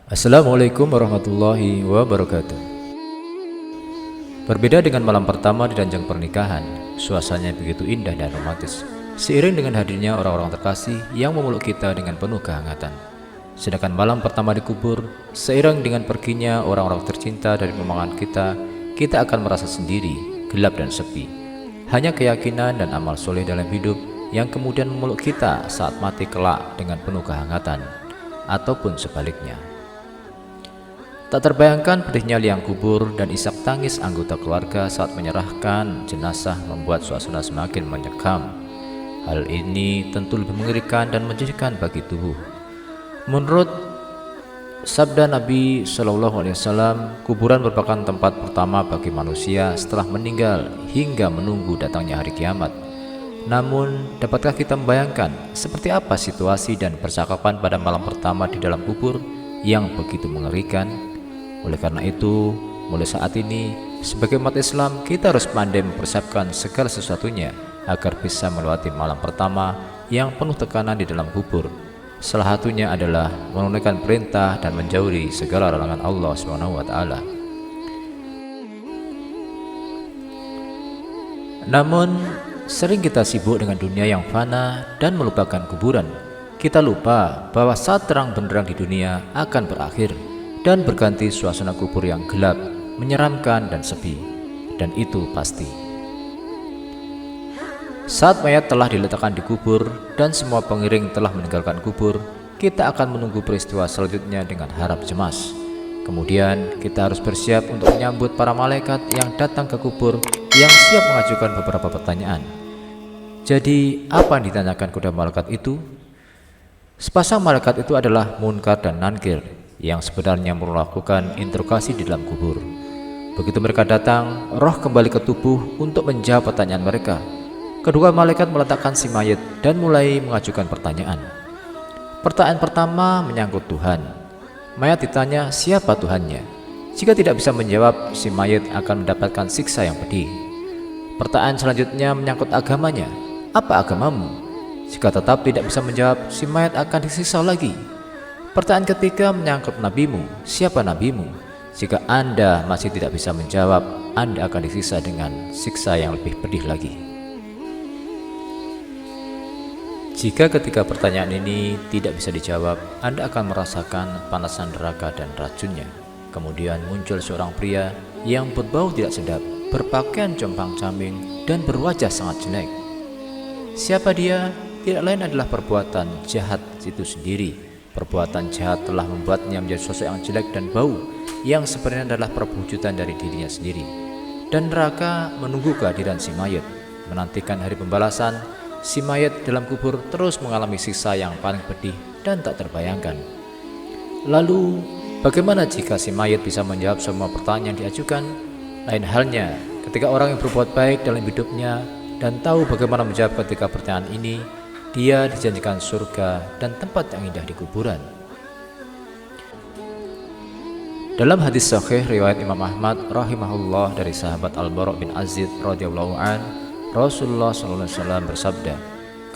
Assalamualaikum warahmatullahi wabarakatuh. Berbeda dengan malam pertama di ranjang pernikahan, suasananya begitu indah dan romantis, seiring dengan hadirnya orang-orang terkasih yang memeluk kita dengan penuh kehangatan. Sedangkan malam pertama dikubur, seiring dengan perginya orang-orang tercinta dari pemandangan kita akan merasa sendiri, gelap dan sepi. Hanya keyakinan dan amal soleh dalam hidup yang kemudian memeluk kita saat mati kelak dengan penuh kehangatan, ataupun sebaliknya. Tak terbayangkan pedihnya liang kubur dan isak tangis anggota keluarga saat menyerahkan jenazah membuat suasana semakin mencekam. Hal ini tentu lebih mengerikan dan menjadikan bagi tubuh. Menurut sabda Nabi SAW, kuburan merupakan tempat pertama bagi manusia setelah meninggal hingga menunggu datangnya hari kiamat. Namun, dapatkah kita membayangkan seperti apa situasi dan percakapan pada malam pertama di dalam kubur yang begitu mengerikan? Oleh karena itu, mulai saat ini, sebagai umat Islam, kita harus pandai mempersiapkan segala sesuatunya agar bisa melewati malam pertama yang penuh tekanan di dalam kubur. Salah satunya adalah menunaikan perintah dan menjauhi segala larangan Allah SWT. Namun, sering kita sibuk dengan dunia yang fana dan melupakan kuburan. Kita lupa bahwa saat terang benderang di dunia akan berakhir dan berganti suasana kubur yang gelap, menyeramkan dan sepi. Dan itu pasti. Saat mayat telah diletakkan di kubur dan semua pengiring telah meninggalkan kubur, kita akan menunggu peristiwa selanjutnya dengan harap cemas. Kemudian kita harus bersiap untuk menyambut para malaikat yang datang ke kubur yang siap mengajukan beberapa pertanyaan. Jadi, apa yang ditanyakan kepada malaikat itu? Sepasang malaikat itu adalah Munkar dan Nankir yang sebenarnya melakukan interogasi di dalam kubur. Begitu mereka datang, roh kembali ke tubuh untuk menjawab pertanyaan mereka. Kedua malaikat meletakkan si mayat dan mulai mengajukan pertanyaan. Pertanyaan pertama menyangkut Tuhan. Mayat ditanya siapa Tuhannya. Jika tidak bisa menjawab, si mayat akan mendapatkan siksa yang pedih. Pertanyaan selanjutnya menyangkut agamanya. Apa agamamu? Jika tetap tidak bisa menjawab, si mayat akan disiksa lagi. Pertanyaan ketiga menyangkut nabimu. Siapa nabimu? Jika Anda masih tidak bisa menjawab, Anda akan disiksa dengan siksa yang lebih pedih lagi. Jika ketika pertanyaan ini tidak bisa dijawab, Anda akan merasakan panasan neraka dan racunnya. Kemudian muncul seorang pria yang berbau tidak sedap, berpakaian compang-camping dan berwajah sangat jelek. Siapa dia? Tidak lain adalah perbuatan jahat itu sendiri. Perbuatan jahat telah membuatnya menjadi sosok yang jelek dan bau, yang sebenarnya adalah perwujudan dari dirinya sendiri. Dan neraka menunggu kehadiran si mayat. Menantikan hari pembalasan, si mayat dalam kubur terus mengalami siksa yang paling pedih dan tak terbayangkan. Lalu, bagaimana jika si mayat bisa menjawab semua pertanyaan yang diajukan? Lain halnya ketika orang yang berbuat baik dalam hidupnya dan tahu bagaimana menjawab ketika pertanyaan ini, dia dijanjikan surga dan tempat yang indah di kuburan. Dalam hadis sahih riwayat Imam Ahmad rahimahullah dari sahabat Al-Bara' bin Azib radhiyallahu an, Rasulullah SAW bersabda,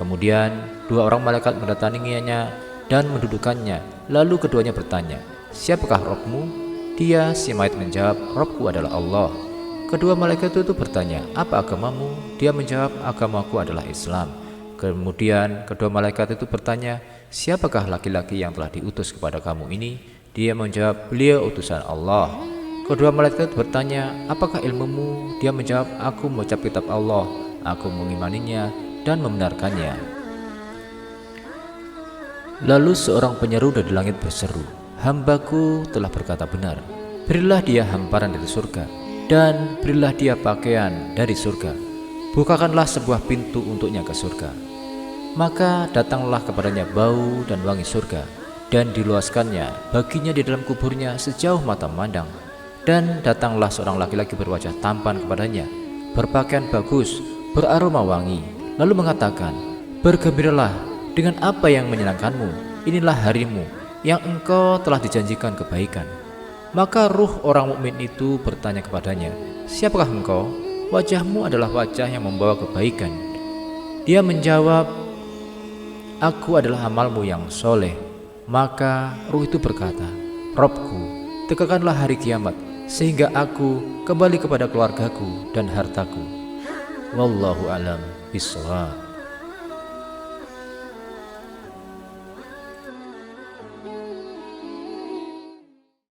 kemudian dua orang malaikat mendatanginya dan mendudukannya. Lalu keduanya bertanya, siapakah Rabbmu? Dia, si mayat menjawab, Rabbku adalah Allah. Kedua malaikat itu bertanya, apa agamamu? Dia menjawab, agamaku adalah Islam. Kemudian kedua malaikat itu bertanya, siapakah laki-laki yang telah diutus kepada kamu ini? Dia menjawab, beliau utusan Allah. Kedua malaikat bertanya, apakah ilmumu? Dia menjawab, aku membaca kitab Allah, aku mengimaninya dan membenarkannya. Lalu seorang penyeru dari langit berseru, hambaku telah berkata benar, berilah dia hamparan dari surga dan berilah dia pakaian dari surga. Bukakanlah sebuah pintu untuknya ke surga. Maka datanglah kepadanya bau dan wangi surga, dan diluaskannya baginya di dalam kuburnya sejauh mata memandang. Dan datanglah seorang laki-laki berwajah tampan kepadanya, berpakaian bagus, beraroma wangi, lalu mengatakan, bergembiralah dengan apa yang menyenangkanmu, inilah harimu yang engkau telah dijanjikan kebaikan. Maka ruh orang mukmin itu bertanya kepadanya, siapakah engkau? Wajahmu adalah wajah yang membawa kebaikan. Dia menjawab, aku adalah amalmu yang soleh. Maka ruh itu berkata, Robku, tegakkanlah hari kiamat, sehingga aku kembali kepada keluargaku dan hartaku. Wallahu alam bishawab.